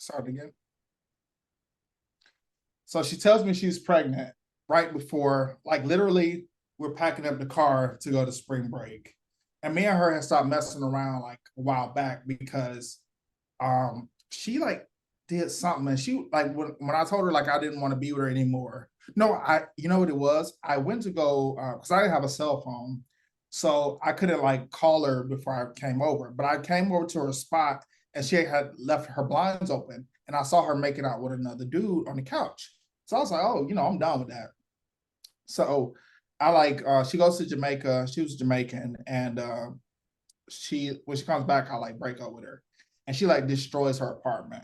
Start again. So she tells me she's pregnant right before, like literally, we're packing up the car to go to spring break. And me and her had stopped messing around like a while back because she like did something and she like when I told her like I didn't want to be with her anymore. No, I you know what it was? I went to go because I didn't have a cell phone. So I couldn't like call her before I came over. But I came over to her spot and she had left her blinds open and I saw her making out with another dude on the couch. So I was like, oh, I'm done with that. So I like she goes to Jamaica. She was Jamaican, and she when she comes back, I like break up with her, and she like destroys her apartment.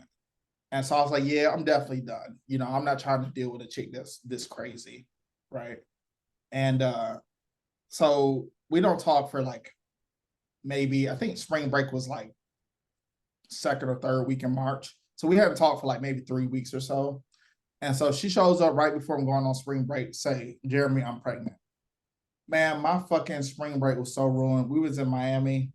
And so I was like, yeah, I'm definitely done. I'm not trying to deal with a chick that's this crazy, right? And so we don't talk for like maybe I think spring break was like second or third week in March. So we haven't talked for like maybe 3 weeks or so. And so she shows up right before I'm going on spring break, say, Jeremy, I'm pregnant. Man, my fucking spring break was so ruined. We was in Miami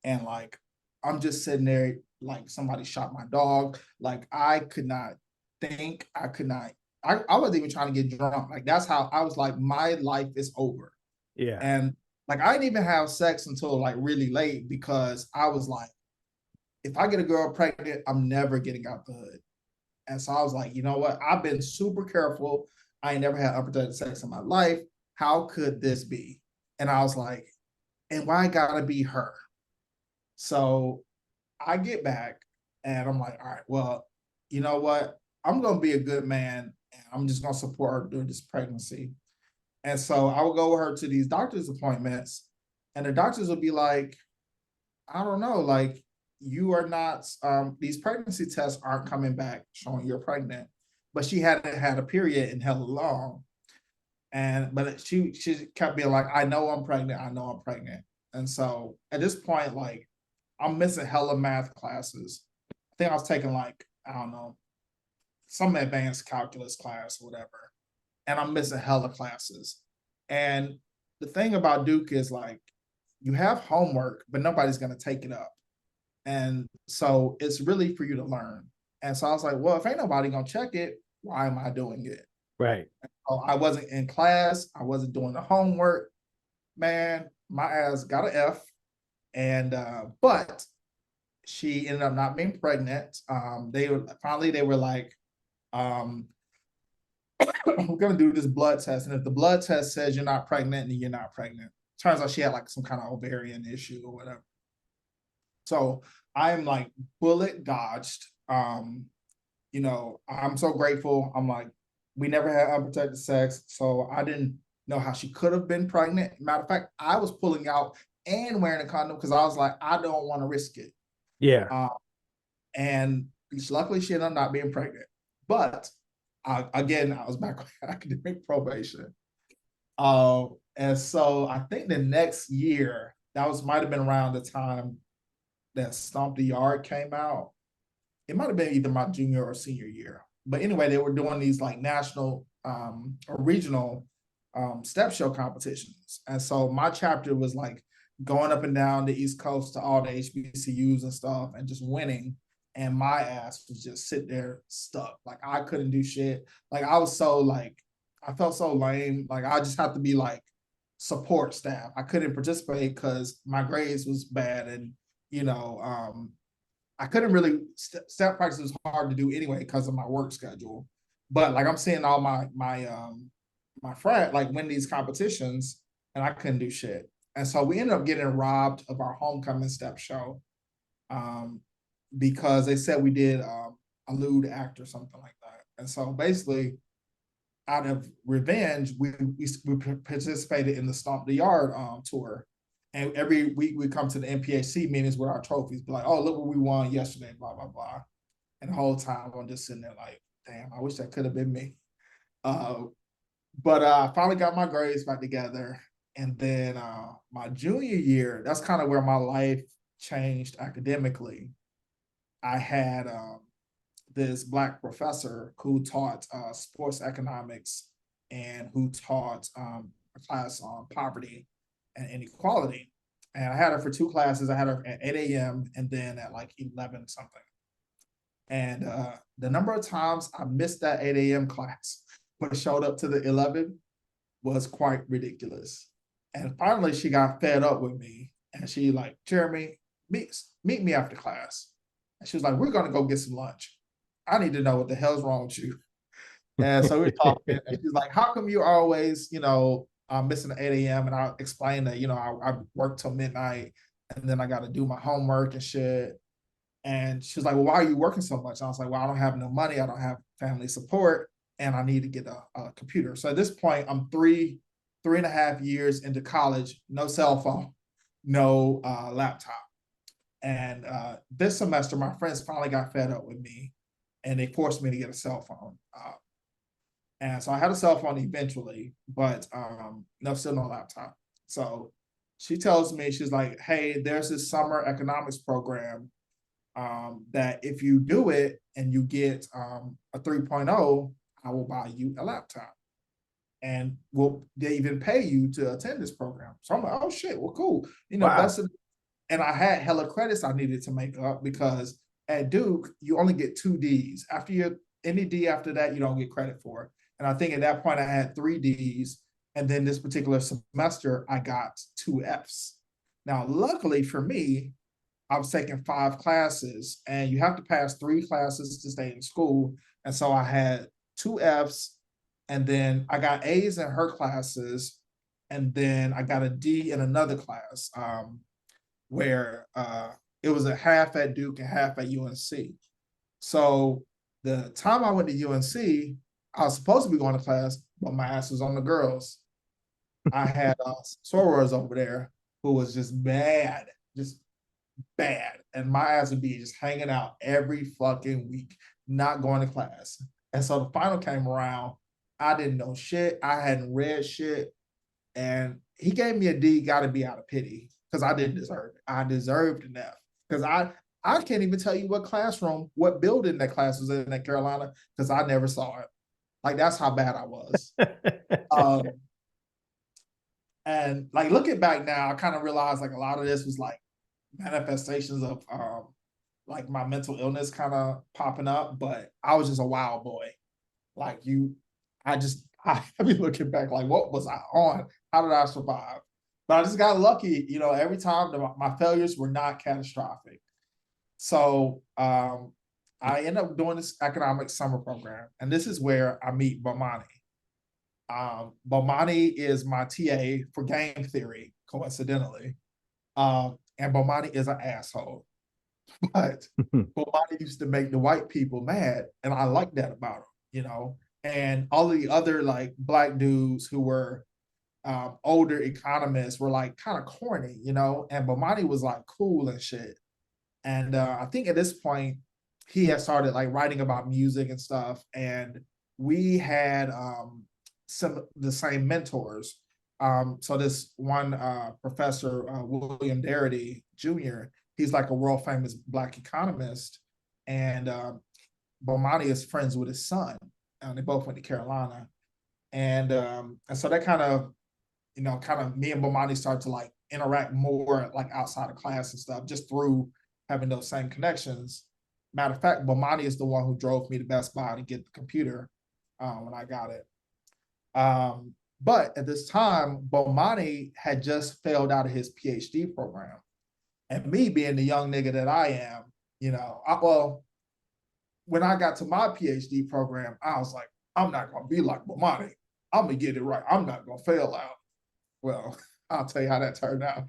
and like I'm just sitting there like somebody shot my dog. Like I could not think. I could not. I wasn't even trying to get drunk. Like that's how I was like, my life is over. Yeah. And like I didn't even have sex until like really late because I was like, if I get a girl pregnant, I'm never getting out the hood. And so I was like, you know what? I've been super careful. I ain't never had unprotected sex in my life. How could this be? And I was like, and why gotta be her? So I get back and I'm like, all right, well, you know what? I'm gonna be a good man and I'm just gonna support her during this pregnancy. And so I would go with her to these doctor's appointments, and the doctors would be like, I don't know, like you are not these pregnancy tests aren't coming back showing you're pregnant. But she hadn't had a period in hella long. And but she kept being like, I know I'm pregnant, I know I'm pregnant. And so at this point, like I'm missing hella math classes. I think I was taking like, I don't know, some advanced calculus class or whatever. And I'm missing hella classes. And the thing about Duke is like you have homework, but nobody's gonna take it up. And so it's really for you to learn. And so I was like, well, if ain't nobody gonna check it, why am I doing it? Right. So I wasn't in class, I wasn't doing the homework. Man, my ass got an F. And but she ended up not being pregnant. They were like, um, we're gonna do this blood test. And if the blood test says you're not pregnant, then you're not pregnant. Turns out she had like some kind of ovarian issue or whatever. So I'm like bullet dodged. I'm so grateful. I'm like, we never had unprotected sex, so I didn't know how she could have been pregnant. Matter of fact, I was pulling out and wearing a condom because I was like, I don't want to risk it. Yeah. And luckily, she ended up not being pregnant. But again, I was back on academic probation. And so I think the next year, that was might have been around the time that Stomp the Yard came out. It might have been either my junior or senior year. But anyway, they were doing these like national or regional step show competitions. And so my chapter was like going up and down the East Coast to all the HBCUs and stuff and just winning. And my ass was just sitting there stuck. Like I couldn't do shit. Like I was so like, I felt so lame. Like I just had to be like support staff. I couldn't participate because my grades was bad and you know, I couldn't really step practice was hard to do anyway because of my work schedule. But like I'm seeing all my friend like win these competitions and I couldn't do shit. And so we ended up getting robbed of our homecoming step show um, because they said we did a lewd act or something like that. And so basically, out of revenge, we participated in the Stomp the Yard tour. And every week we come to the NPHC meetings with our trophies, be like, oh, look what we won yesterday, blah, blah, blah. And the whole time I'm just sitting there like, damn, I wish that could have been me. Uh, but I finally got my grades back together. And then my junior year, that's kind of where my life changed academically. I had this Black professor who taught sports economics and who taught a class on poverty and inequality. And I had her for two classes. I had her at 8 a.m. and then at like 11 something. And the number of times I missed that 8 a.m. class, but showed up to the 11 was quite ridiculous. And finally, she got fed up with me, and she like, Jeremy, meet me after class. And she was like, we're gonna go get some lunch. I need to know what the hell's wrong with you. And so we're talking, and she's like, how come you always, missing the 8 a.m.? And I explained that, I work till midnight, and then I got to do my homework and shit. And she was like, well, why are you working so much? And I was like, well, I don't have no money. I don't have family support, and I need to get a computer. So at this point, I'm 3.5 years into college, no cell phone, no laptop. And this semester, my friends finally got fed up with me, and they forced me to get a cell phone. And so I had a cell phone eventually, but no, still no laptop. So she tells me, she's like, hey, there's this summer economics program that if you do it and you get a 3.0, I will buy you a laptop. And they even pay you to attend this program. So I'm like, oh shit, well, cool. Wow. And I had hella credits I needed to make up because at Duke, you only get 2 Ds. Any D after that, you don't get credit for. And I think at that point I had 3 Ds. And then this particular semester, I got 2 Fs. Now, luckily for me, I was taking 5 classes, and you have to pass 3 classes to stay in school. And so I had 2 Fs, and then I got A's in her classes, and then I got a D in another class where it was a half at Duke and half at UNC. So the time I went to UNC, I was supposed to be going to class, but my ass was on the girls. I had sorors over there who was just bad, just bad. And my ass would be just hanging out every fucking week, not going to class. And so the final came around. I didn't know shit. I hadn't read shit. And he gave me a D, got to be out of pity, because I didn't deserve it. I deserved an F. Because I can't even tell you what building that class was in Carolina, because I never saw it. Like, that's how bad I was. um, and like looking back now, I kind of realized like a lot of this was like manifestations of like my mental illness kind of popping up, but I was just a wild boy. Like I be looking back like, what was I on? How did I survive? But I just got lucky, every time my failures were not catastrophic. So I ended up doing this economic summer program, and this is where I meet Bomani. Bomani is my TA for game theory, coincidentally. And Bomani is an asshole. But Bomani used to make the white people mad, and I like that about him. And all of the other like black dudes who were older economists were like kind of corny, and Bomani was like cool and shit. And I think at this point, he had started like writing about music and stuff, and we had the same mentors. So this one professor, William Darity Jr., he's like a world famous black economist, and Bomani is friends with his son. They both went to Carolina, and so that kind of, me and Bomani started to like interact more like outside of class and stuff, just through having those same connections. Matter of fact, Bomani is the one who drove me to Best Buy to get the computer when I got it. But at this time, Bomani had just failed out of his PhD program. And me being the young nigga that I am, when I got to my PhD program, I was like, I'm not going to be like Bomani. I'm going to get it right. I'm not going to fail out. Well, I'll tell you how that turned out.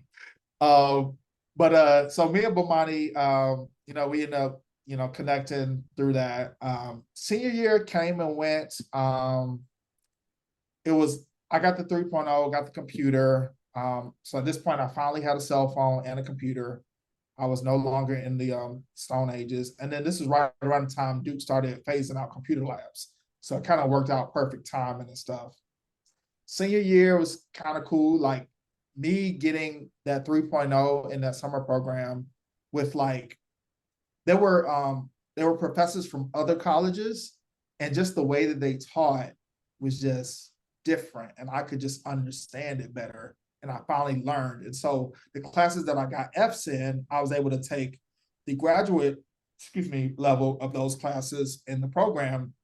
But so me and Bomani, we ended up, connecting through that. Senior year came and went. I got the 3.0, got the computer. So at this point, I finally had a cell phone and a computer. I was no longer in the Stone Ages. And then this is right around the time Duke started phasing out computer labs. So it kind of worked out perfect timing and stuff. Senior year was kind of cool. Like me getting that 3.0 in that summer program with like, there were professors from other colleges, and just the way that they taught was just different, and I could just understand it better. And I finally learned. And so the classes that I got F's in, I was able to take the graduate level of those classes in the program.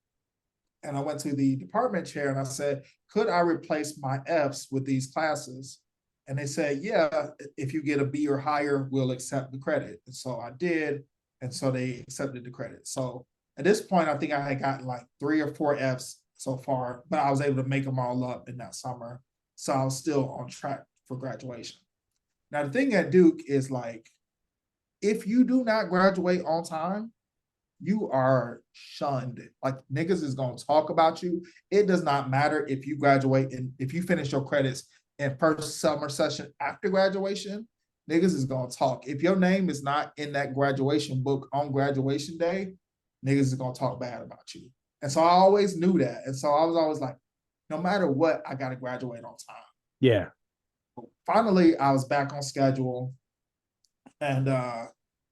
And I went to the department chair and I said, could I replace my Fs with these classes? And they said, yeah, if you get a B or higher, we'll accept the credit. And so I did. And so they accepted the credit. So at this point, I think I had gotten like 3 or 4 Fs so far, but I was able to make them all up in that summer. So I was still on track for graduation. Now, the thing at Duke is like, if you do not graduate on time, you are shunned. Like niggas is gonna talk about you. It does not matter if you graduate and if you finish your credits in first summer session after graduation, niggas is gonna talk. If your name is not in that graduation book on graduation day, niggas is gonna talk bad about you. And so I always knew that. And so I was always like, no matter what, I gotta graduate on time. Yeah. Finally, I was back on schedule and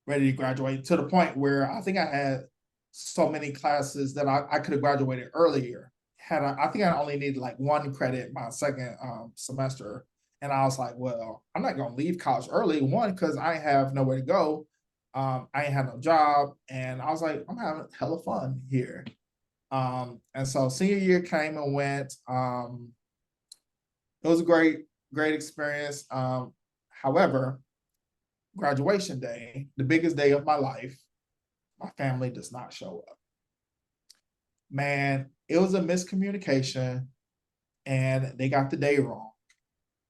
ready to graduate to the point where I think I had so many classes that I could have graduated earlier. I think I only needed like 1 credit my second semester. And I was like, well, I'm not going to leave college early. One, because I have nowhere to go. I ain't had no job. And I was like, I'm having hella fun here. And so senior year came and went. It was a great experience. However, graduation day, the biggest day of my life, my family does not show up. Man, it was a miscommunication and they got the day wrong.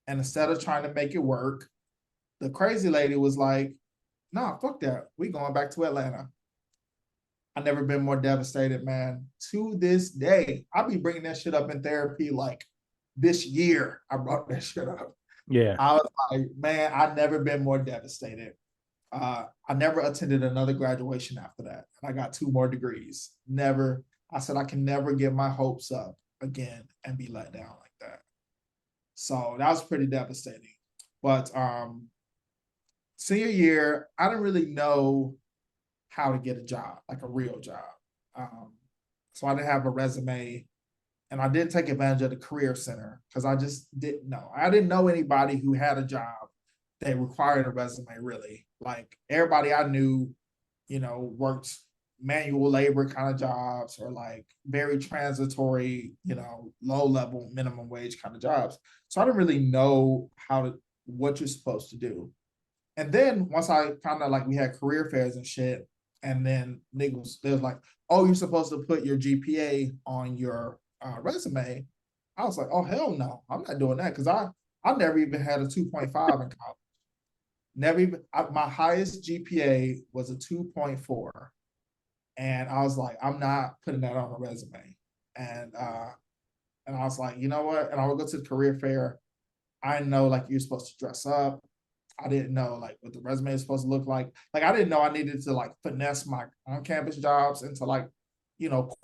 And instead of trying to make it work, the crazy lady was like, nah, fuck that. We going back to Atlanta. I never been more devastated, man. To this day, I'll be bringing that shit up in therapy like this year. I brought that shit up. Yeah. I was like, man, I've never been more devastated. I never attended another graduation after that. And I got 2 more degrees. Never. I said, I can never get my hopes up again and be let down like that. So that was pretty devastating. But senior year, I didn't really know how to get a job, like a real job. So I didn't have a resume. And I did take advantage of the career center because I just didn't know. I didn't know anybody who had a job that required a resume, really. Like everybody I knew, worked manual labor kind of jobs or like very transitory, low level minimum wage kind of jobs. So I didn't really know what you're supposed to do. And then once I found out like we had career fairs and shit, and then they was like, oh, you're supposed to put your GPA on your resume. I was like, oh hell no, I'm not doing that because I never even had a 2.5 in college. Never even my highest GPA was a 2.4, and I was like, I'm not putting that on a resume. And I was like, you know what? And I would go to the career fair. I know like you're supposed to dress up. I didn't know like what the resume is supposed to look like. Like I didn't know I needed to like finesse my on-campus jobs into like,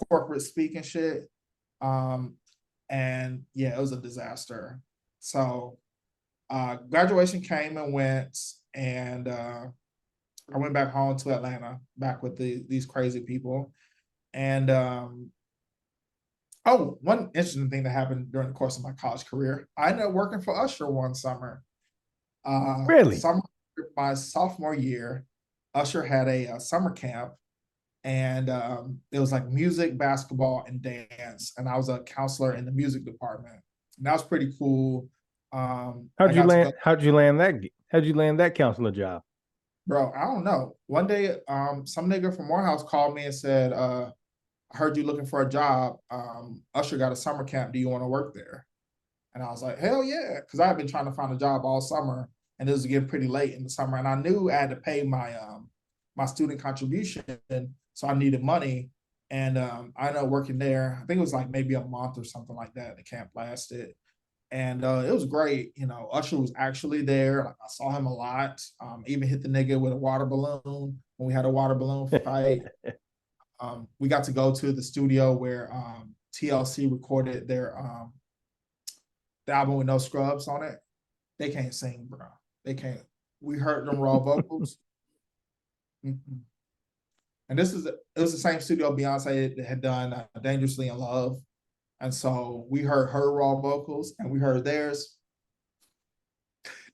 corporate speak and shit. And yeah, it was a disaster. So graduation came and went, and I went back home to Atlanta, back with these crazy people. And one interesting thing that happened during the course of my college career, I ended up working for Usher one summer. Really? My sophomore year, Usher had a summer camp, and it was like music, basketball, and dance. And I was a counselor in the music department. And that was pretty cool. How'd you land that counselor job? Bro, I don't know. One day, some nigga from Morehouse called me and said, I heard you looking for a job. Usher got a summer camp. Do you want to work there? And I was like, hell yeah. Because I had been trying to find a job all summer, and it was getting pretty late in the summer. And I knew I had to pay my student contribution, so I needed money. And I ended up working there. I think it was like maybe a month or something like that. The camp lasted. And it was great. Usher was actually there. Like, I saw him a lot. Even hit the nigga with a water balloon when we had a water balloon fight. We got to go to the studio where TLC recorded their the album with no scrubs on it. They can't sing, bro. They can't. We heard them raw vocals. Mm-hmm. And it was the same studio Beyonce had done Dangerously in Love. And so we heard her raw vocals and we heard theirs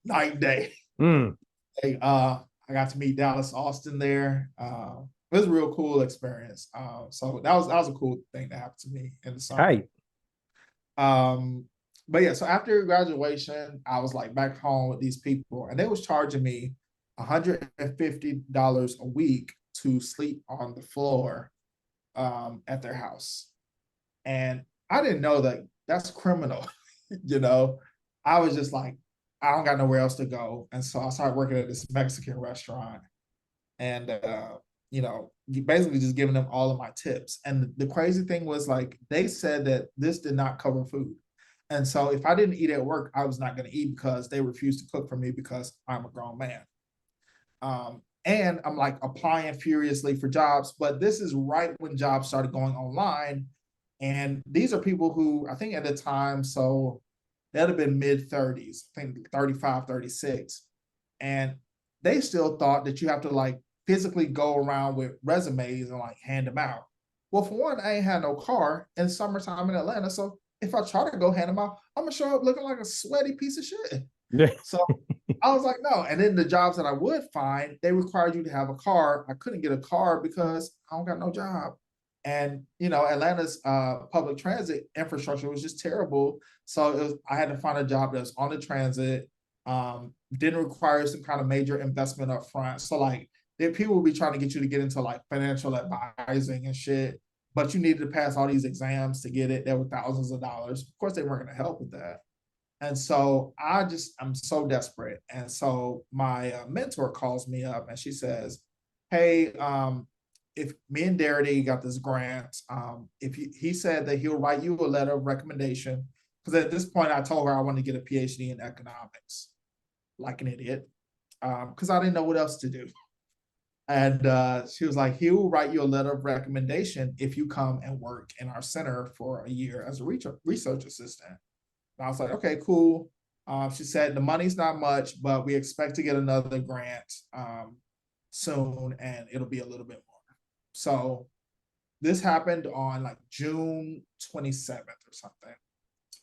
night and day. I got to meet Dallas Austin there. It was a real cool experience. So that was a cool thing that happened to me in the summer. Right. But yeah, so after graduation, I was like back home with these people, and they was charging me $150 a week to sleep on the floor at their house. And I didn't know that that's criminal. you know, I was just like, I don't got nowhere else to go. And so I started working at this Mexican restaurant and, basically just giving them all of my tips. And the crazy thing was like, they said that this did not cover food. And so if I didn't eat at work, I was not going to eat because they refused to cook for me because I'm a grown man. And I'm like applying furiously for jobs, but this is right when jobs started going online. And these are people who I think at the time, so that'd have been mid 30s, I think 35, 36. And they still thought that you have to like physically go around with resumes and like hand them out. Well, for one, I ain't had no car in summertime in Atlanta. So if I try to go hand them out, I'm gonna show up looking like a sweaty piece of shit. So I was like, no. And then the jobs that I would find, they required you to have a car. I couldn't get a car because I don't got no job. And Atlanta's public transit infrastructure was just terrible. So I had to find a job that was on the transit, didn't require some kind of major investment up front. So like people will be trying to get you to get into like financial advising and shit, but you needed to pass all these exams to get it. There were thousands of dollars. Of course, they weren't going to help with that. And so I'm so desperate. And so my mentor calls me up and she says, hey, if me and Darity got this grant, he said that he'll write you a letter of recommendation. Because at this point, I told her I wanted to get a PhD in economics, like an idiot, because I didn't know what else to do. And she was like, he will write you a letter of recommendation if you come and work in our center for a year as a research assistant. And I was like, okay, cool. She said the money's not much, but we expect to get another grant soon, and it'll be a little bit more. So this happened on like June 27th or something.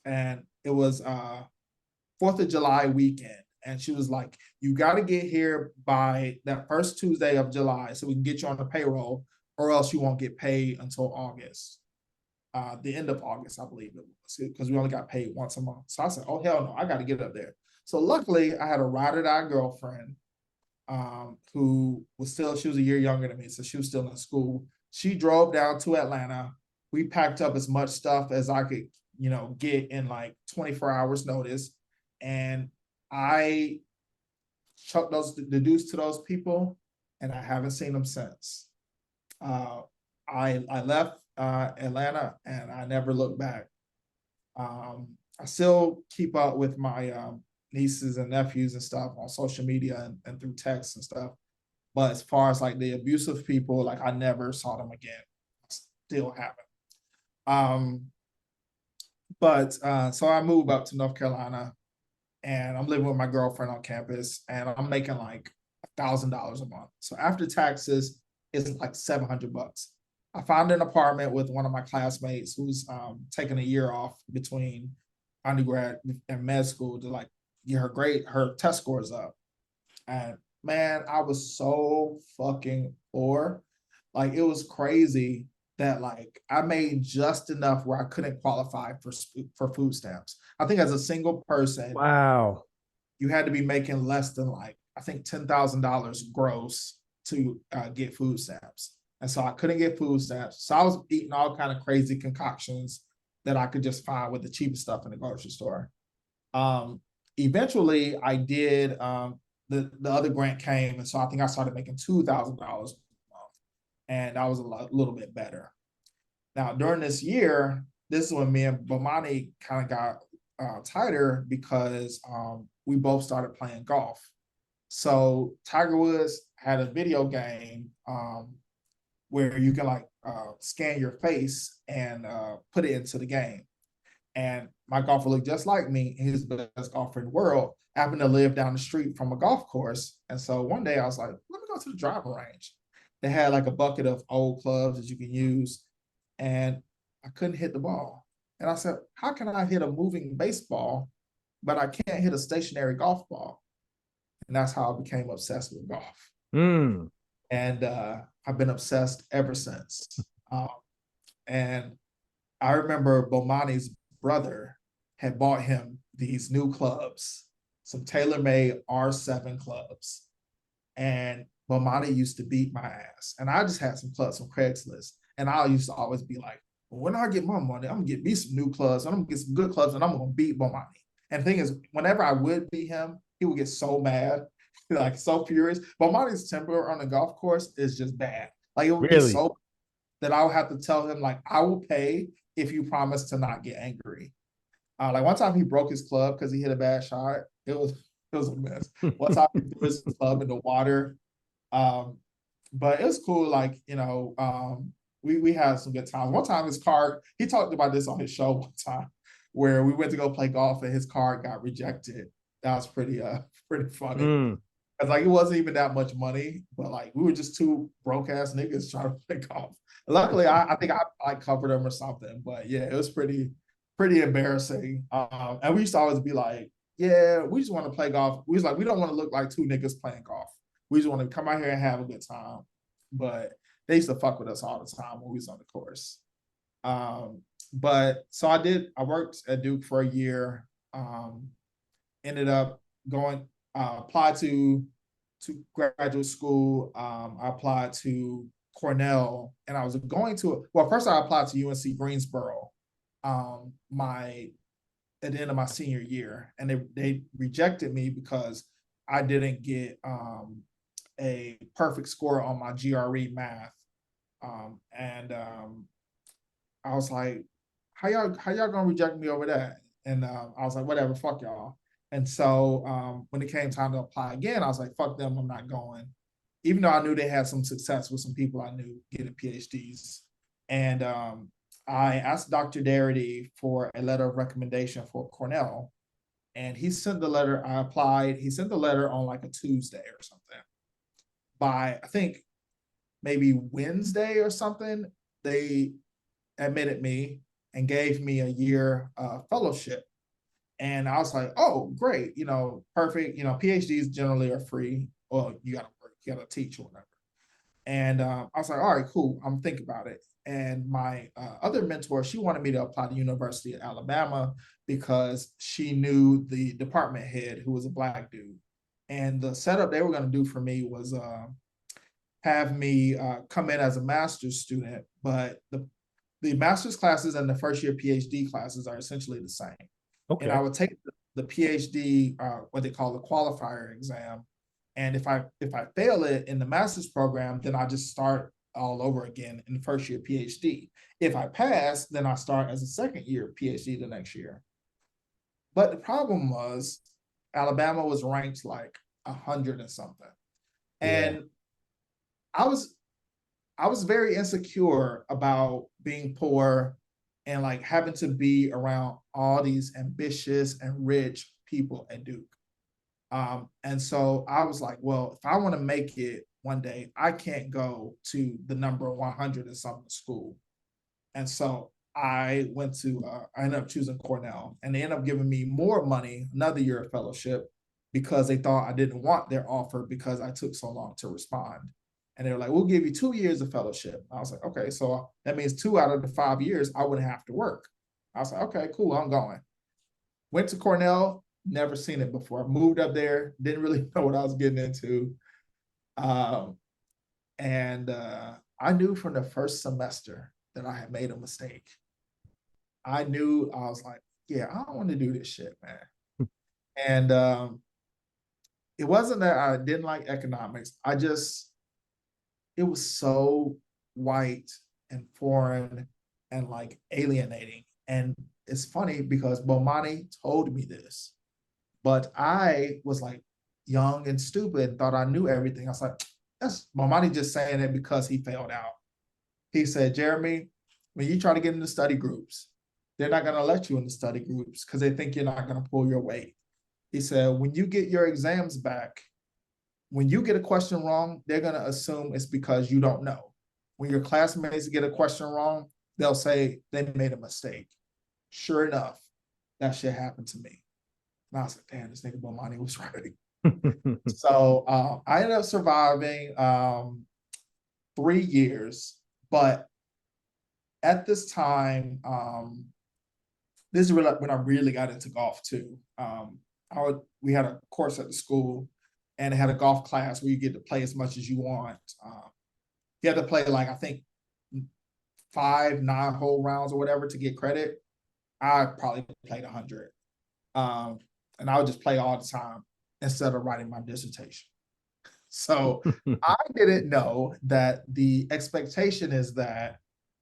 And it was 4th of July weekend. And she was like, you got to get here by that first Tuesday of July so we can get you on the payroll, or else you won't get paid until August. The end of August, I believe it was, because we only got paid once a month. So I said, oh, hell no, I got to get up there. So luckily, I had a ride or die girlfriend who was she was a year younger than me, so she was still in school. She drove down to Atlanta. We packed up as much stuff as I could, get in like 24 hours notice. And I chucked the deuce to those people, and I haven't seen them since. I left Atlanta and I never looked back. I still keep up with my nieces and nephews and stuff on social media and through text and stuff. But as far as like the abusive people, like I never saw them again. Still haven't. So I moved up to North Carolina and I'm living with my girlfriend on campus and I'm making like $1,000 a month. So after taxes, it's like $700. I found an apartment with one of my classmates who's taking a year off between undergrad and med school to like get her test scores up. And man, I was so fucking poor. Like it was crazy that like I made just enough where I couldn't qualify for food stamps. I think as a single person, wow, you had to be making less than like I think $10,000 gross to get food stamps. And so I couldn't get food stamps. So I was eating all kind of crazy concoctions that I could just find with the cheapest stuff in the grocery store. Eventually, I did. The other grant came, and so I think I started making $2,000 a month, and that was a little bit better. Now during this year, this is when me and Bomani kind of got tighter because we both started playing golf. So Tiger Woods had a video game where you can like scan your face and put it into the game. And my golfer looked just like me. He's the best golfer in the world. Happened to live down the street from a golf course. And so one day I was like, let me go to the driving range. They had like a bucket of old clubs that you can use. And I couldn't hit the ball. And I said, how can I hit a moving baseball, but I can't hit a stationary golf ball? And that's how I became obsessed with golf. Mm. And I've been obsessed ever since. And I remember Bomani's brother had bought him these new clubs, some tailor-made R7 clubs. And Bomani used to beat my ass. And I just had some clubs from Craigslist. And I used to always be like, well, when I get my money, I'm gonna get me some new clubs. I'm gonna get some good clubs and I'm gonna beat Bomani. And the thing is, whenever I would beat him, he would get so mad, like so furious. Bomani's temper on the golf course is just bad. Like it would be so that I would have to tell him, like, I will pay if you promise to not get angry. Like one time he broke his club because he hit a bad shot. It was a mess. One time he threw his club in the water. But it was cool, like, we had some good times. One time his card, he talked about this on his show one time, where we went to go play golf and his card got rejected. That was pretty funny. Cause like it wasn't even that much money, but like we were just two broke ass niggas trying to play golf. Luckily, I think I covered them or something. But yeah, it was pretty embarrassing. And we used to always be like, yeah, we just want to play golf. We was like, we don't want to look like two niggas playing golf. We just want to come out here and have a good time. But they used to fuck with us all the time when we was on the course. But so I worked at Duke for a year, ended up going, applied to graduate school. I applied to Cornell and I was going to, well, first I applied to UNC Greensboro, at the end of my senior year. And they rejected me because I didn't get a perfect score on my GRE math. I was like, how y'all gonna reject me over that? And I was like, whatever, fuck y'all. And so when it came time to apply again, I was like, fuck them, I'm not going. Even though I knew they had some success with some people I knew getting PhDs. And I asked Dr. Darity for a letter of recommendation for Cornell. And he sent the letter, I applied, he sent the letter on like a Tuesday or something. By, I think, maybe Wednesday or something, they admitted me and gave me a year fellowship. And I was like, oh, great, perfect. PhDs generally are free. Well, you gotta work, you gotta teach or whatever. And I was like, all right, cool, I'm thinking about it. And my other mentor, she wanted me to apply to University of Alabama because she knew the department head, who was a Black dude. And the setup they were going to do for me was have me come in as a master's student, but the master's classes and the first year PhD classes are essentially the same. Okay. And I would take the PhD, what they call the qualifier exam. And if I fail it in the master's program, then I just start all over again in the first year PhD. If I pass, then I start as a second year PhD the next year. But the problem was Alabama was ranked like 100 and something. And yeah. I was very insecure about being poor and like having to be around all these ambitious and rich people at Duke. And so I was like, well, if I want to make it one day, I can't go to the number 100 in some school. And so I ended up choosing Cornell, and they ended up giving me more money, another year of fellowship, because they thought I didn't want their offer because I took so long to respond. And they were like, we'll give you 2 years of fellowship. I was like, okay, so that means 2 out of the 5 years I wouldn't have to work. I was like, okay, cool, I'm going. Went to Cornell, never seen it before. Moved up there, didn't really know what I was getting into. I knew from the first semester that I had made a mistake. I knew, I was like, yeah, I don't want to do this shit, man. And it wasn't that I didn't like economics. It was so white and foreign and like alienating. And it's funny because Bomani told me this, but I was like young and stupid and thought I knew everything. I was like, that's Bomani just saying it because he failed out. He said, Jeremy, when you try to get into study groups, they're not going to let you in the study groups because they think you're not going to pull your weight. He said, when you get your exams back, when you get a question wrong, they're going to assume it's because you don't know. When your classmates get a question wrong, they'll say they made a mistake. Sure enough, that shit happened to me. And I was like, damn, this nigga Bomani was right. So I ended up surviving. 3 years, but at this time, this is really when I really got into golf too. We had a course at the school, and it had a golf class where you get to play as much as you want. You had to play like I think 5 9-hole rounds or whatever to get credit. I probably played 100, and I would just play all the time instead of writing my dissertation. So I didn't know that the expectation is that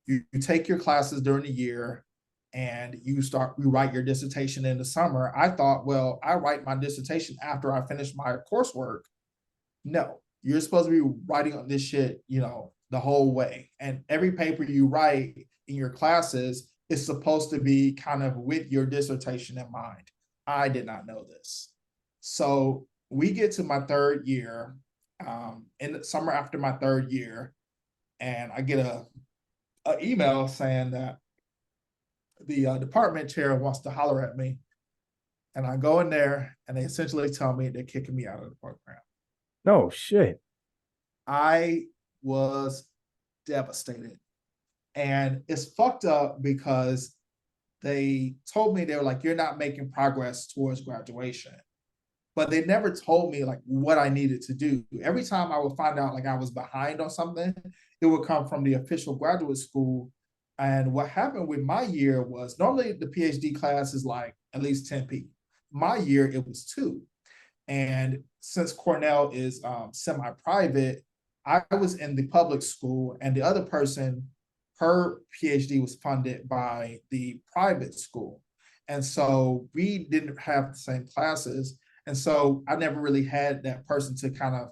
you take your classes during the year and you write your dissertation in the summer. I thought, well, I write my dissertation after I finish my coursework. No, you're supposed to be writing on this shit, the whole way. And every paper you write in your classes is supposed to be kind of with your dissertation in mind. I did not know this. So we get to my 3rd year, in the summer after my 3rd year, and I get a email saying that the department chair wants to holler at me. And I go in there and they essentially tell me they're kicking me out of the program. No shit. I was devastated. And it's fucked up because they told me, they were like, you're not making progress towards graduation. But they never told me like what I needed to do. Every time I would find out like I was behind on something, it would come from the official graduate school. And what happened with my year was normally the PhD class is like at least 10 people. My year, it was 2. And since Cornell is semi-private, I was in the public school, and the other person, her PhD was funded by the private school. And so we didn't have the same classes. And so I never really had that person to kind of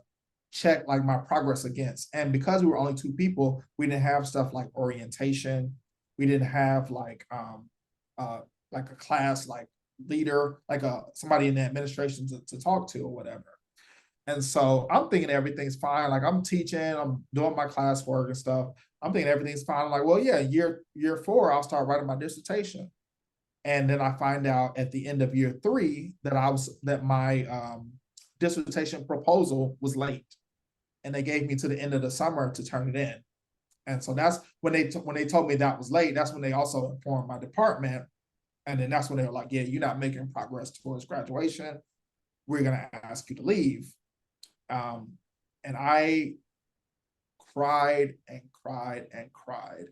check like my progress against. And because we were only 2 people, we didn't have stuff like orientation. We didn't have like a class like leader, like somebody in the administration to talk to or whatever. And so I'm thinking everything's fine. Like I'm teaching, I'm doing my classwork and stuff. I'm thinking everything's fine. I'm like, well, yeah, year 4, I'll start writing my dissertation. And then I find out at the end of year 3 that my dissertation proposal was late, and they gave me to the end of the summer to turn it in. And so that's when they told me that was late. That's when they also informed my department, and then that's when they were like, "Yeah, you're not making progress towards graduation. We're gonna ask you to leave." And I cried and cried and cried.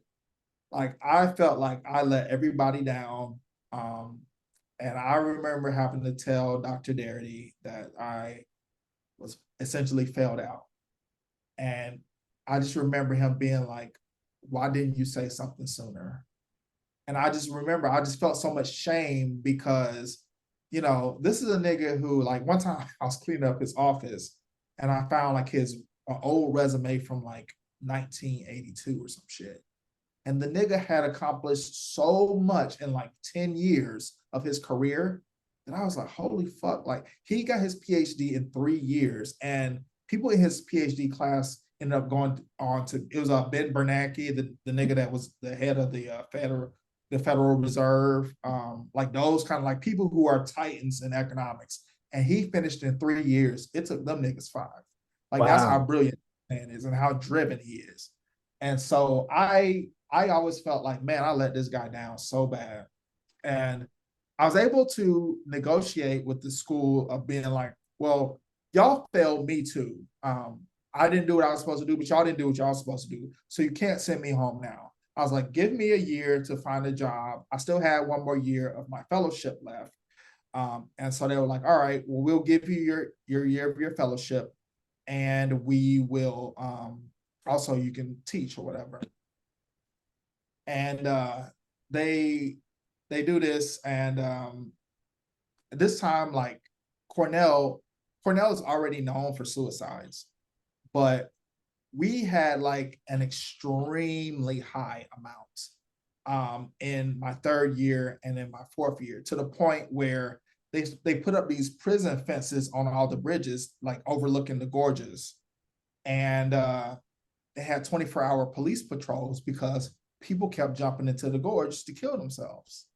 Like I felt like I let everybody down. And I remember having to tell Dr. Darity that I was essentially failed out. And I just remember him being like, why didn't you say something sooner? And I just remember, I just felt so much shame because, this is a nigga who, like, one time I was cleaning up his office and I found like his old resume from like 1982 or some shit. And the nigga had accomplished so much in like 10 years of his career that I was like, holy fuck. Like he got his PhD in 3 years, and people in his PhD class ended up going on to, it was Ben Bernanke, the nigga that was the head of the Federal Reserve, like those kind of like people who are titans in economics. And he finished in 3 years. It took them niggas 5. Like wow. That's how brilliant man is and how driven he is. And so I always felt like, man, I let this guy down so bad. And I was able to negotiate with the school of being like, well, y'all failed me too. I didn't do what I was supposed to do, but y'all didn't do what y'all was supposed to do. So you can't send me home now. I was like, give me a year to find a job. I still had 1 more year of my fellowship left. And so they were like, all right, well, we'll give you your year of your fellowship, and we will also you can teach or whatever. And they do this, and this time, like Cornell is already known for suicides, but we had like an extremely high amount in my 3rd year and in my 4th year, to the point where they put up these prison fences on all the bridges, like overlooking the gorges, and they had 24-hour police patrols because people kept jumping into the gorge to kill themselves.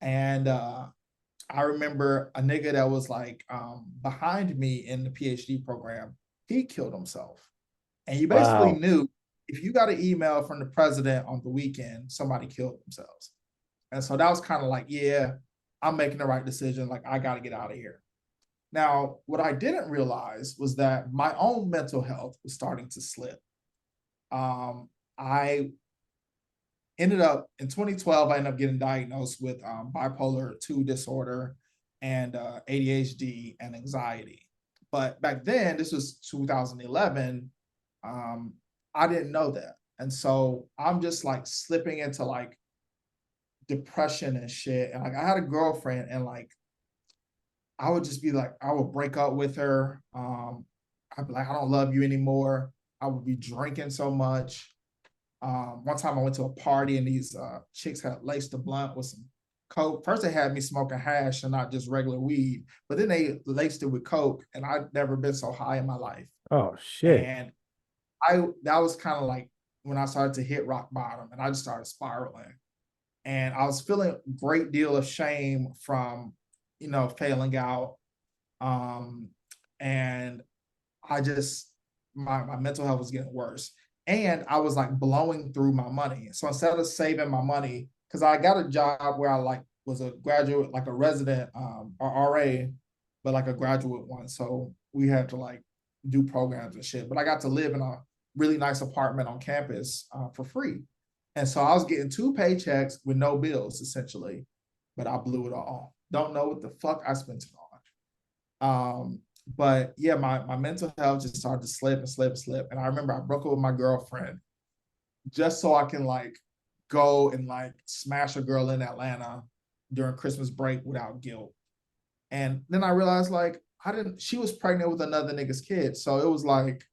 And I remember a nigga that was like behind me in the PhD program, he killed himself. And you basically knew if you got an email from the president on the weekend, somebody killed themselves. And so that was kind of like, yeah, I'm making the right decision. Like, I got to get out of here. Now, what I didn't realize was that my own mental health was starting to slip. I ended up in 2012, I ended up getting diagnosed with bipolar 2 disorder and ADHD and anxiety. But back then, this was 2011, I didn't know that. And so I'm just like slipping into like depression and shit. And like I had a girlfriend, and like I would just be like, I would break up with her. I'd be like, I don't love you anymore. I would be drinking so much. One time I went to a party, and these chicks had laced the blunt with some coke. First they had me smoking hash and not just regular weed, but then they laced it with coke, and I'd never been so high in my life. Oh shit. And I that was kind of like when I started to hit rock bottom, and I just started spiraling. And I was feeling a great deal of shame from, failing out. Um, and I just my mental health was getting worse. And I was like blowing through my money. So instead of saving my money, because I got a job where I like was a graduate, like a resident or RA, but like a graduate one. So we had to like do programs and shit. But I got to live in a really nice apartment on campus for free. And so I was getting 2 paychecks with no bills essentially, but I blew it all. Don't know what the fuck I spent it on. But yeah, my mental health just started to slip and slip and slip. And I remember I broke up with my girlfriend just so I can like go and like smash a girl in Atlanta during Christmas break without guilt. And then I realized like she was pregnant with another nigga's kid. So it was like,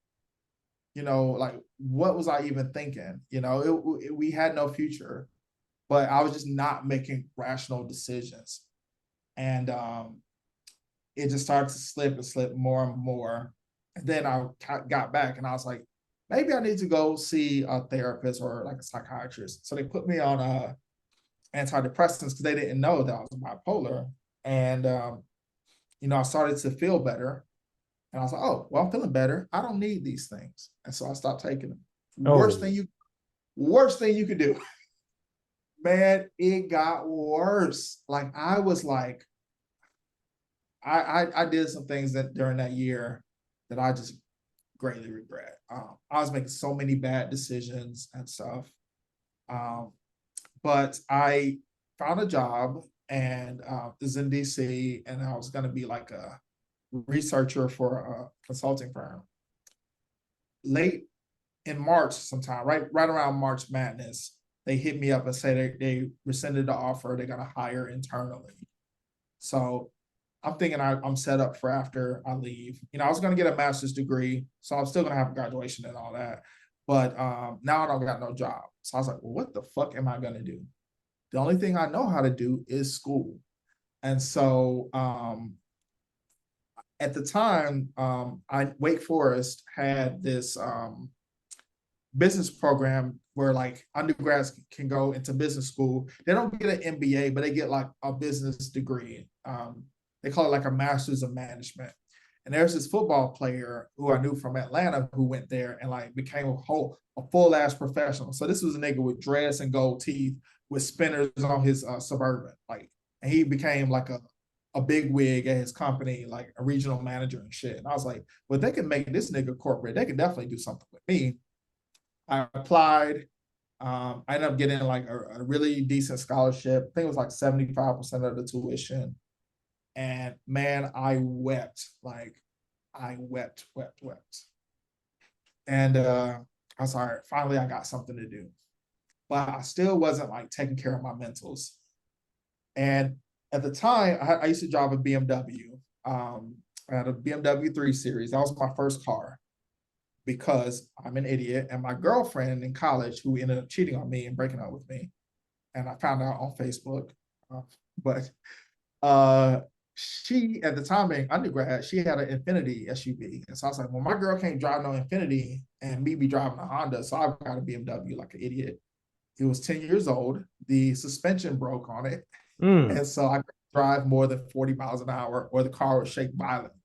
like what was I even thinking? We had no future, but I was just not making rational decisions. And it just started to slip and slip more and more. And then I got back, and I was like, maybe I need to go see a therapist or like a psychiatrist. So they put me on antidepressants because they didn't know that I was bipolar. And, I started to feel better. And I was like, oh, well, I'm feeling better. I don't need these things. And so I stopped taking them. Worst Oh, thing you could do. Man, it got worse. Like I was like, I did some things that during that year that I just greatly regret. I was making so many bad decisions and stuff. Um, but I found a job, and is in DC, and I was going to be like a researcher for a consulting firm. Late in March, sometime right around March Madness, they hit me up and say they rescinded the offer. They're going to hire internally. So I'm thinking I'm set up for after I leave. I was going to get a master's degree, so I'm still going to have graduation and all that. But now I don't got no job. So I was like, well, what the fuck am I going to do? The only thing I know how to do is school. And so at the time, Wake Forest had this business program where like undergrads can go into business school. They don't get an MBA, but they get like a business degree. They call it like a master's of management. And there's this football player who I knew from Atlanta who went there and like became a full ass professional. So this was a nigga with dreads and gold teeth with spinners on his Suburban, like, and he became like a big wig at his company, like a regional manager and shit. And I was like, well, they can make this nigga corporate. They can definitely do something with me. I applied. I ended up getting like a really decent scholarship. I think it was like 75% of the tuition. And man, I wept. Like I wept, wept, wept. And I was like, finally I got something to do. But I still wasn't like taking care of my mentals. And at the time, I used to drive a BMW. I had a BMW 3 Series. That was my first car because I'm an idiot. And my girlfriend in college, who ended up cheating on me and breaking up with me, and I found out on Facebook. But she, at the time being undergrad, she had an Infinity SUV. And so I was like, well, my girl can't drive no Infinity and me be driving a Honda. So I've got a BMW like an idiot. It was 10 years old. The suspension broke on it. mm. And so I could drive more than 40 miles an hour or the car would shake violently.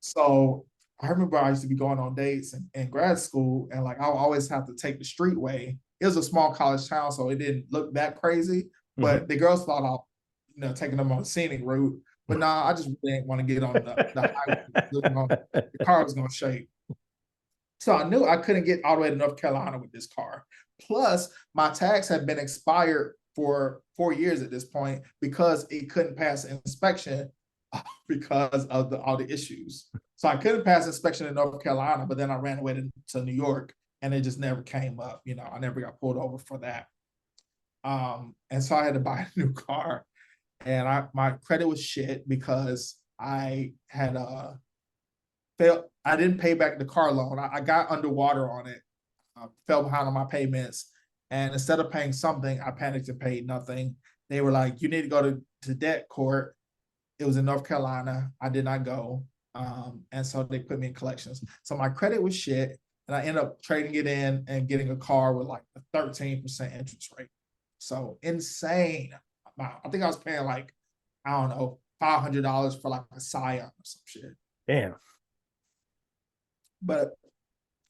So I remember I used to be going on dates in grad school, and like I would always have to take the street way. It was a small college town, so it didn't look that crazy. Mm-hmm. But the girls thought I, taking them on a scenic route. But nah, I just really didn't want to get on the highway. The car was gonna shake. So I knew I couldn't get all the way to North Carolina with this car. Plus, my tags had been expired for 4 years at this point because it couldn't pass inspection because of all the issues. So I couldn't pass inspection in North Carolina, but then I ran away to New York and it just never came up. I never got pulled over for that. And so I had to buy a new car. And my credit was shit because I had failed. I didn't pay back the car loan. I got underwater on it, fell behind on my payments. And instead of paying something, I panicked and paid nothing. They were like, you need to go to debt court. It was in North Carolina. I did not go. And so they put me in collections. So my credit was shit. And I ended up trading it in and getting a car with like a 13% interest rate. So insane. I think I was paying like, I don't know, $500 for like a Scion or some shit. Damn. But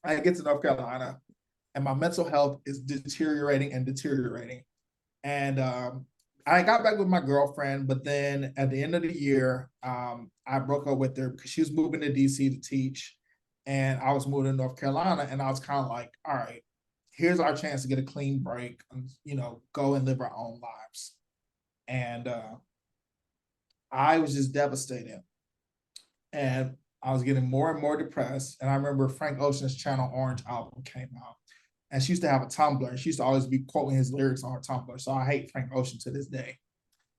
I get to North Carolina and my mental health is deteriorating and deteriorating. And I got back with my girlfriend, but then at the end of the year, I broke up with her because she was moving to DC to teach, and I was moving to North Carolina, and I was kind of like, all right, here's our chance to get a clean break, and, go and live our own lives. And I was just devastated, and I was getting more and more depressed. And I remember Frank Ocean's Channel Orange album came out. And she used to have a Tumblr, and she used to always be quoting his lyrics on her Tumblr. So I hate Frank Ocean to this day.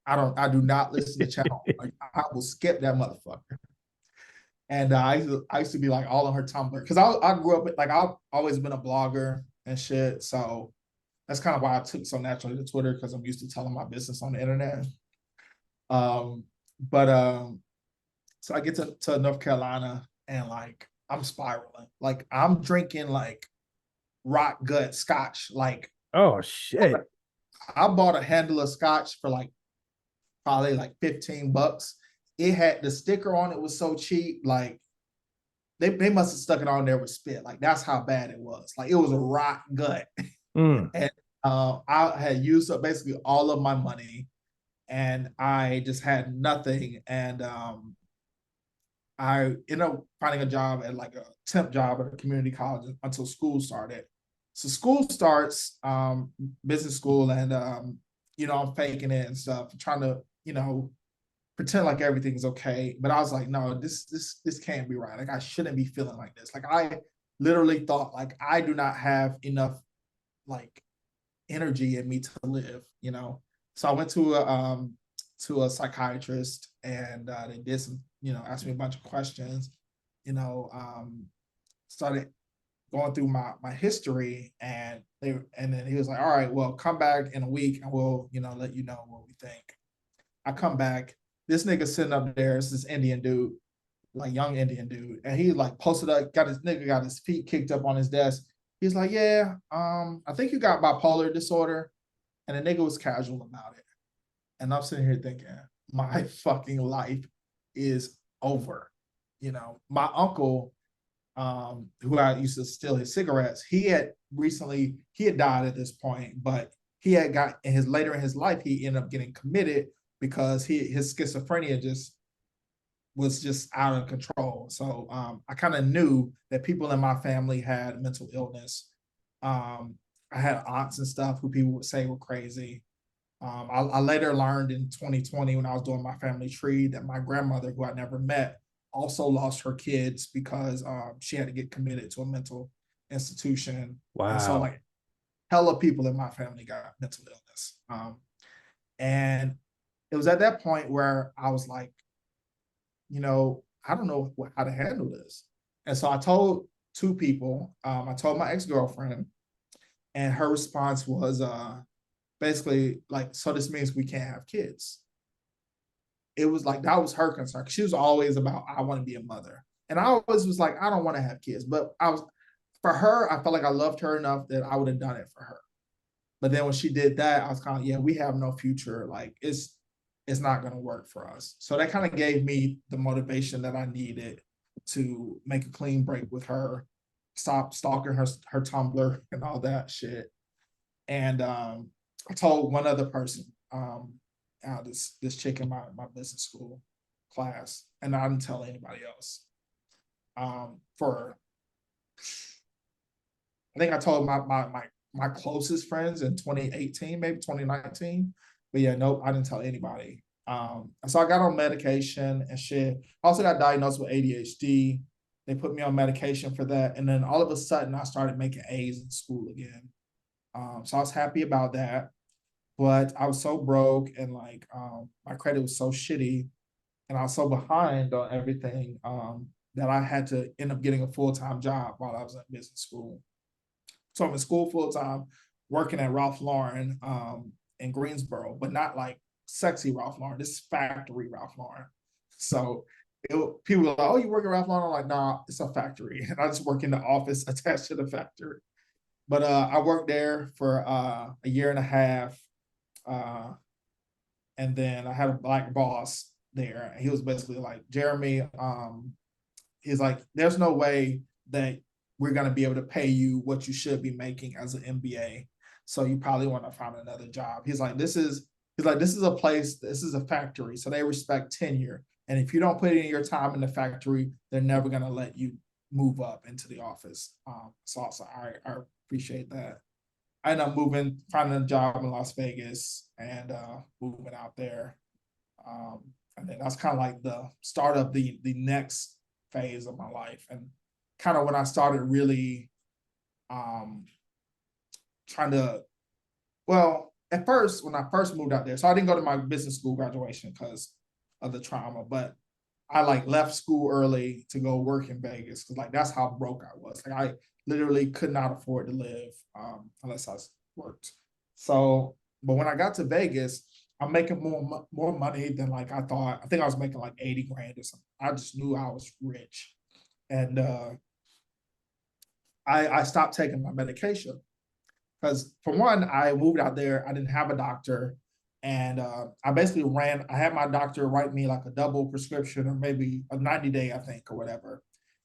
I do not listen to Channel. Like, I will skip that motherfucker. And I used to be like all on her Tumblr because I grew up like I've always been a blogger and shit. So that's kind of why I took so naturally to Twitter, because I'm used to telling my business on the internet. But so I get to North Carolina and like I'm spiraling. Like I'm drinking like rock gut scotch. Like, Oh shit. I bought a handle of scotch for like probably like $15. It had the sticker on it was so cheap. Like they must have stuck it on there with spit. Like that's how bad it was. Like it was a rock gut. Mm. And I had used up basically all of my money and I just had nothing. And I ended up finding a job at like a temp job at a community college until school started. So school starts, business school, and I'm faking it and stuff, trying to, pretend like everything's okay. But I was like, no, this can't be right. Like I shouldn't be feeling like this. Like I literally thought like I do not have enough like energy in me to live. So I went to a psychiatrist, and they did some, asked me a bunch of questions, started going through my history, and then he was like, all right, well, come back in a week and we'll, let you know what we think. I come back, this nigga sitting up there, it's this Indian dude, like young Indian dude, and he like posted up, got his feet kicked up on his desk. He's like, yeah, I think you got bipolar disorder. And the nigga was casual about it. And I'm sitting here thinking, my fucking life is over. My uncle, who I used to steal his cigarettes, he had died at this point, but he had got later in his life, he ended up getting committed because his schizophrenia was just out of control. So I kind of knew that people in my family had mental illness. I had aunts and stuff who people would say were crazy. I later learned in 2020 when I was doing my family tree that my grandmother, who I never met, also lost her kids because she had to get committed to a mental institution. Wow. And so like hella people in my family got mental illness. And it was at that point where I was like, I don't know how to handle this. And so I told two people. I told my ex-girlfriend, and her response was basically like, so this means we can't have kids. It was like, that was her concern. She was always about, I want to be a mother. And I always was like, I don't want to have kids. But for her, I felt like I loved her enough that I would have done it for her. But then when she did that, I was kind of, yeah, we have no future. Like it's not going to work for us. So that kind of gave me the motivation that I needed to make a clean break with her, stop stalking her Tumblr and all that shit. And I told one other person, this chick in my business school class, and I didn't tell anybody else. For I think I told my closest friends in 2018, maybe 2019. But yeah, nope, I didn't tell anybody. So I got on medication and shit. I also got diagnosed with ADHD. They put me on medication for that. And then all of a sudden I started making A's in school again. So I was happy about that. But I was so broke and like my credit was so shitty and I was so behind on everything that I had to end up getting a full-time job while I was in business school. So I'm in school full time, working at Ralph Lauren in Greensboro, but not like sexy Ralph Lauren. This is factory Ralph Lauren. So people are like, "Oh, you work at Ralph Lauren?" I'm like, "Nah, it's a factory," and I just work in the office attached to the factory. But I worked there for a year and a half, uh, and then I had a black boss there. He was basically like, "Jeremy, he's like, there's no way that we're going to be able to pay you what you should be making as an MBA. So you probably want to find another job." This is a place, this is a factory. So they respect tenure. And if you don't put in your time in the factory, they're never going to let you move up into the office. So I appreciate that. I ended up finding a job in Las Vegas and moving out there. And then that's kind of like the start of the next phase of my life, and kind of when I started really trying to, well, at first when I first moved out there, so I didn't go to my business school graduation because of the trauma, but I like left school early to go work in Vegas because like that's how broke I was. Like I literally could not afford to live unless I worked. So, but when I got to Vegas, I'm making more money than like I thought. I think I was making like 80 grand or something. I just knew I was rich, and I stopped taking my medication because for one, I moved out there. I didn't have a doctor, and I basically ran. I had my doctor write me like a double prescription or maybe a 90-day, I think, or whatever.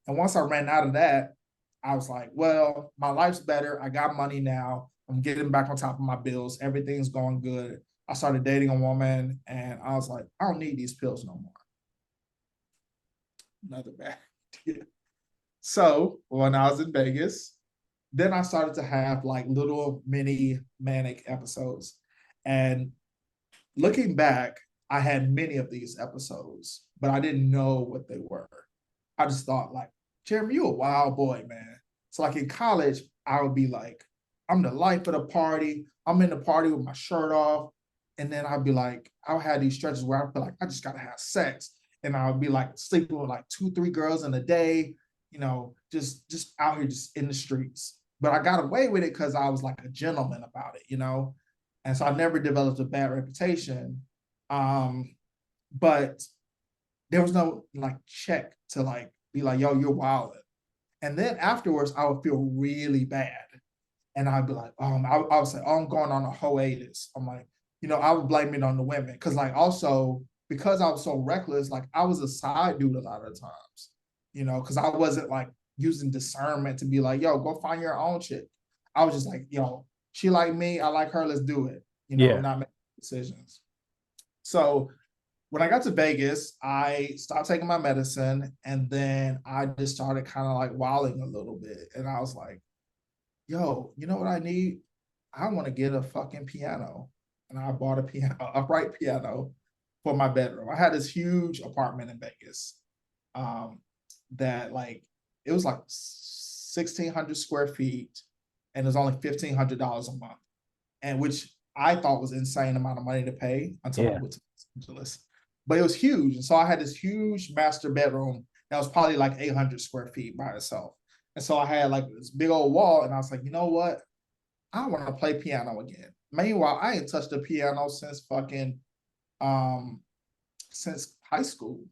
And once I ran out of that, I was like, well, my life's better. I got money now. I'm getting back on top of my bills. Everything's going good. I started dating a woman, and I was like, I don't need these pills no more. Another bad idea. So when I was in Vegas, then I started to have like little mini manic episodes. And looking back, I had many of these episodes, but I didn't know what they were. I just thought like, Jeremy, you a wild boy, man. So like in college, I would be like, I'm the life of the party. I'm in the party with my shirt off. And then I'd be like, I'll have these stretches where I feel like I just gotta have sex. And I would be like sleeping with like 2, 3 girls in a day, just out here just in the streets. But I got away with it because I was like a gentleman about it. And so I never developed a bad reputation. But there was no like check to like be like, yo, you're wild. And then afterwards, I would feel really bad. And I'd be like, I would say, oh, I'm going on a hiatus. I'm like, I would blame it on the women. Cause like also because I was so reckless, like I was a side dude a lot of the times, cause I wasn't like using discernment to be like, yo, go find your own chick. I was just like, she like me, I like her, let's do it, Yeah. not make decisions. So when I got to Vegas, I stopped taking my medicine and then I just started kind of like wilding a little bit. And I was like, yo, you know what I need? I want to get a fucking piano. And I bought a piano, upright piano for my bedroom. I had this huge apartment in Vegas that like, it was like 1,600 square feet and it was only $1,500 a month. And which I thought was insane amount of money to pay until I Yeah. moved to Los Angeles. But it was huge. And so I had this huge master bedroom that was probably like 800 square feet by itself. And so I had like this big old wall, and I was like, you know what? I want to play piano again. Meanwhile, I ain't touched the piano since fucking since high school.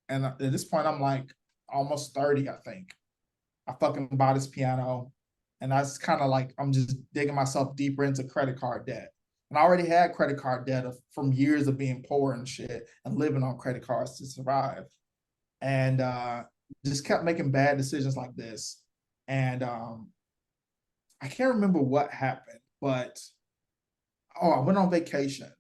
And at this point, I'm like almost 30, I think. I fucking bought this piano. And that's kind of like I'm just digging myself deeper into credit card debt. And I already had credit card debt from years of being poor and shit and living on credit cards to survive. And just kept making bad decisions like this. And I can't remember what happened, but I went on vacation.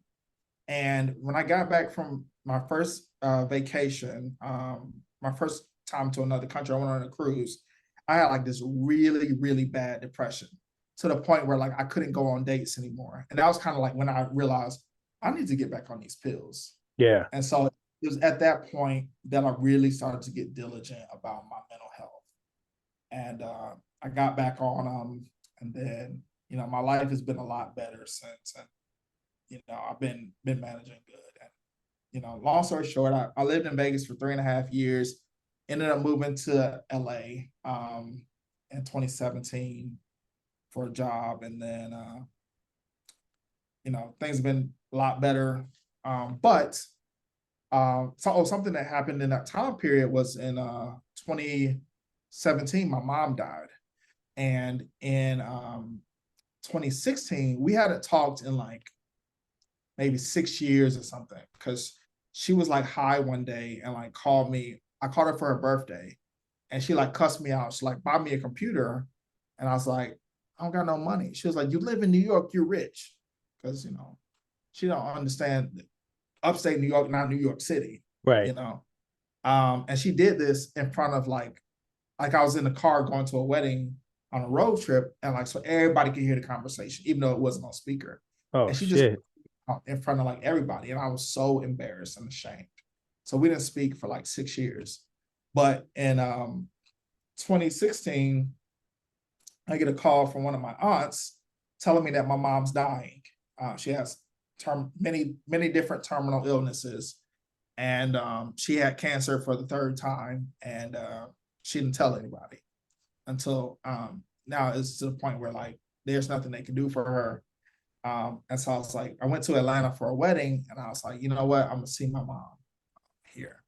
And when I got back from my first vacation, my first time to another country, I went on a cruise. I had like this really, really bad depression to the point where like I couldn't go on dates anymore. And that was kind of like when I realized I need to get back on these pills. Yeah. And so it was at that point that I really started to get diligent about my mental health. And I got back on them, and then my life has been a lot better since. And I've been managing good. And long story short, I lived in Vegas for 3.5 years. Ended up moving to LA in 2017 for a job, and then things have been a lot better. But something that happened in that time period was in 2017, my mom died, and in 2016, we hadn't talked in like maybe 6 years or something, because she was like high one day and like called me. I called her for her birthday, and she like cussed me out. She like bought me a computer, and I was like, I don't got no money. She was like, you live in New York, you're rich, because she don't understand upstate New York, not New York City, Right. you know. And she did this in front of like I was in the car going to a wedding on a road trip, and like so everybody could hear the conversation, even though it wasn't on speaker. Oh And she just shit. in front of like everybody, and I was so embarrassed and ashamed. So we didn't speak for like 6 years. But in 2016, I get a call from one of my aunts telling me that my mom's dying. She has many different terminal illnesses, and she had cancer for the third time, and she didn't tell anybody until now. It's to the point where like there's nothing they can do for her. And so I was like, I went to Atlanta for a wedding, and I was like, you know what, I'm gonna see my mom here.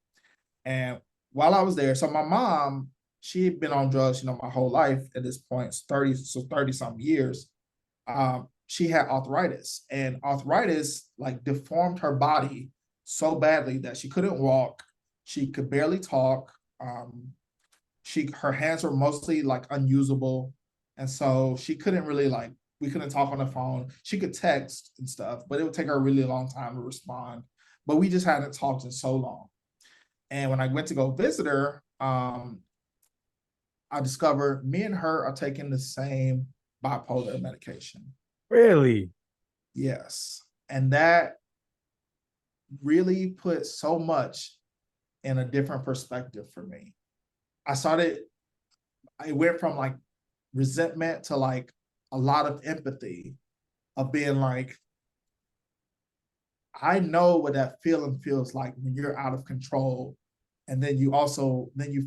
And while I was there, so my mom, she had been on drugs, my whole life at this point, 30 something years. She had arthritis, and arthritis like deformed her body so badly that she couldn't walk, she could barely talk. Her hands were mostly like unusable, and so she couldn't really like we couldn't talk on the phone. She could text and stuff, but it would take her a really long time to respond. But we just hadn't talked in so long. And when I went to go visit her, I discovered me and her are taking the same bipolar medication. Really? Yes. And that really put so much in a different perspective for me. I went from like resentment to like a lot of empathy of being like, I know what that feeling feels like when you're out of control. And then you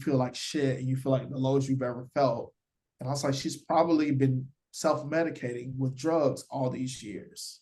feel like shit, and you feel like the lowest you've ever felt. And I was like, she's probably been self-medicating with drugs all these years.